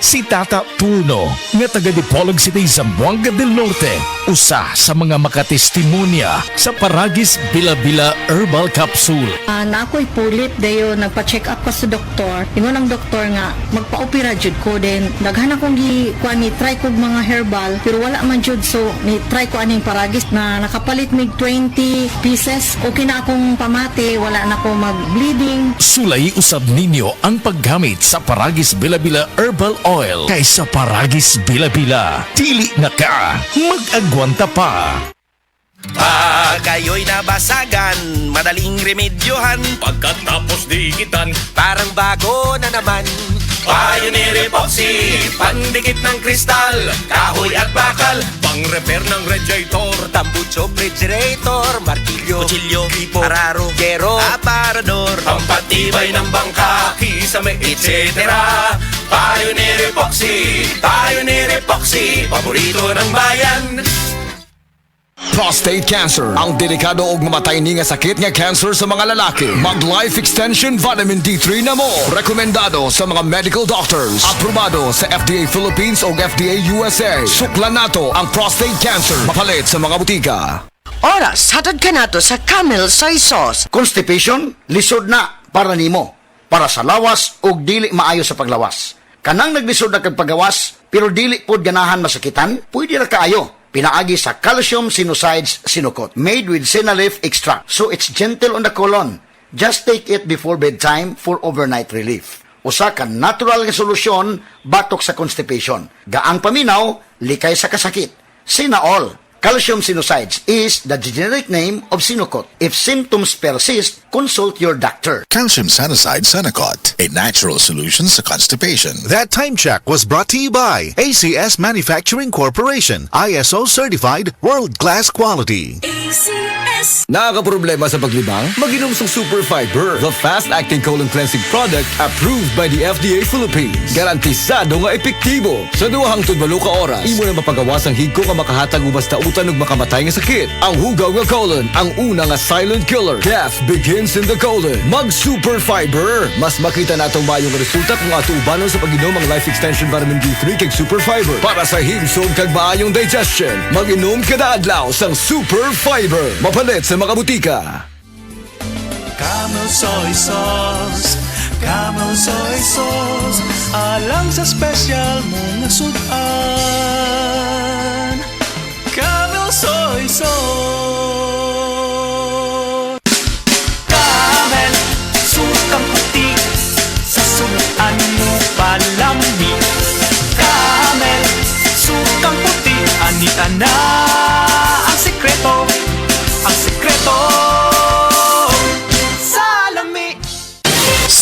Si Tata Puno, nga taga Dipolog City, Zamboanga del Norte, usa sa mga makatestimonya sa Paragis Bila-Bila Herbal Capsule. Na ako'y pulit dayo nagpa-check up ko sa doktor. Ingon ang doktor nga magpa-opera jud ko din. Daghan akong ni try ko mga herbal pero wala man jud, so ni try ko aning Paragis na nakapalit mig 20 pieces. Okay na akong pamati, wala na ako mag-bleeding. Sulay usab ninyo ang paggamit sa Paragis Bila-Bila Herbal Oil kaysa Paragis Bila-Bila. Dili na ka, mag-agwanta pa. Kayo'y nabasagan, madaling remedyohan. Pagkatapos dikitan, Parang bago na naman. Pioneer Epoxy, pandikit ng kristal, kahoy at bakal, pang-repair ng radiator, tambucho, refrigerator, martilyo, kutsilyo, tipo, araro, gero, aparador, pampatibay ng bangka, kisame, etc. Pioneer Epoxy, paborito ng bayan. Prostate cancer, ang delikado ug mamatay ni nga sakit nga cancer sa mga lalaki. Mag Life Extension Vitamin D3 na mo. Rekomendado sa mga medical doctors. Aprobado sa FDA Philippines o FDA USA. Suklan nato ang prostate cancer. Mapalit sa mga butika. Oras, hatad ka nato sa Camel Soy Sauce. Constipation, lisod na para nimo. Para sa lawas ug dili maayo sa paglawas. Kanang naglisod na kag paggawas, pero dili pod ganahan masakitan, pwede ra kaayo. Pinaagi sa Calcium Sinusides Sinukot, made with Sinalif extract. So it's gentle on the colon. Just take it before bedtime for overnight relief. Usa ka natural nga solusyon batok sa constipation. Gaang paminaw, likay sa kasakit. Sinaol. Calcium Sinusides is the generic name of Sinukot. If symptoms persist, consult your doctor. Calcium Sanicide Senocot, a natural solution to constipation. That time check was brought to you by ACS Manufacturing Corporation, ISO certified world-class quality. ACS. Nakakaproblema sa paglibang? Mag-inom sa Super Fiber, the fast-acting colon cleansing product approved by the FDA Philippines. Garantisado nga epektibo. Sa 2 hangtod 8 ka oras, imo na mapagawas ang higko nga makahatag og basta utan ug makamatay nga sakit. Ang hugaw nga colon, ang una nga silent killer. Death begins in the colon. Mag Super Fiber. Mas makita natong mayong resulta kung ato ubanon sa pag-inom ang Life Extension Vitamin D3 kag Super Fiber. Para sa himsog kag maayong digestion, mag-inom kada adlaw sang Super Fiber. Mapalit sa mga butika. Camel Soy Sauce, Camel Soy Sauce, alang sa special mong sudan. Camel Soy Sauce. Camel, sukang puti, sa sudan mo palami. Camel, sukang puti, ani-ana ang sekreto,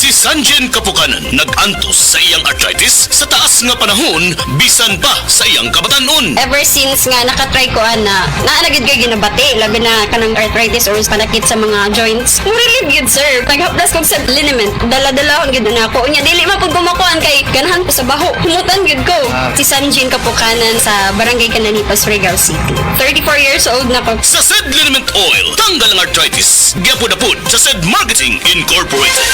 si Sanjen Kapukanan nag-antos sa iyang arthritis sa taas nga panahon bisan pa sa iyang kabatanon. Ever since nga nakatry ko na naanagid kay ginabati labi na kanang arthritis or panakit sa mga joints. Relieve gid sir. Naghaplas kog sa liniment. Dala-dalahon gid na ako. Unya dili man pud kumakuan kay ganahan ko sa baho. Humutan gid ko. Si Sanjen Kapukanan sa Barangay Cananipas, Regal City. 34 years old na ko. Sa Sed Liniment Oil, tanggal ang arthritis. Gyapod-apod sa Sed Marketing Incorporated.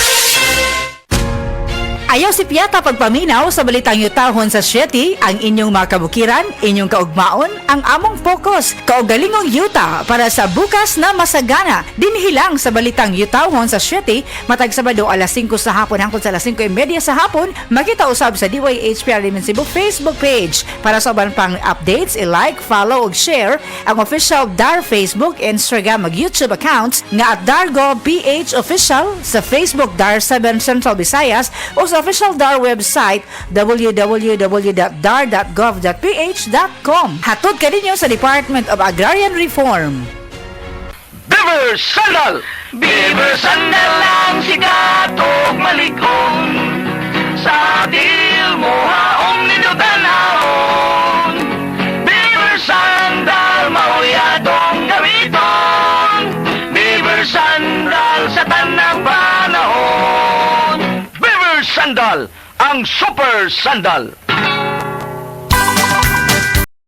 Ayaw si Piata pagpaminaw sa balitang yutahon sa Sieti, ang inyong mga kabukiran, inyong kaugmaon, ang among focus, kaugalingong yuta para sa bukas na masagana. Dinhilang sa balitang yutahon sa Sieti, matag Sabado alas 5 sa hapon hangtod sa alas 5:30 sa hapon, makita usab sa DYHPR Limen Cebu Facebook page. Para sa uban pang updates, i-like, follow ug share ang official DAR Facebook, Instagram ug YouTube accounts nga at DarGovPH Official sa Facebook DAR 7 Central Visayas o sa official DAR website www.dar.gov.ph.com. Hatod ka ninyo sa Department of Agrarian Reform. Beaver Sandal! Beaver Sandal ang sikat og maligong sa dil mo haong ninutanahon. Beaver Sandal mauyadong gamiton. Beaver Sandal sa tanang panahon. Beaver Sandal, ang super sandal.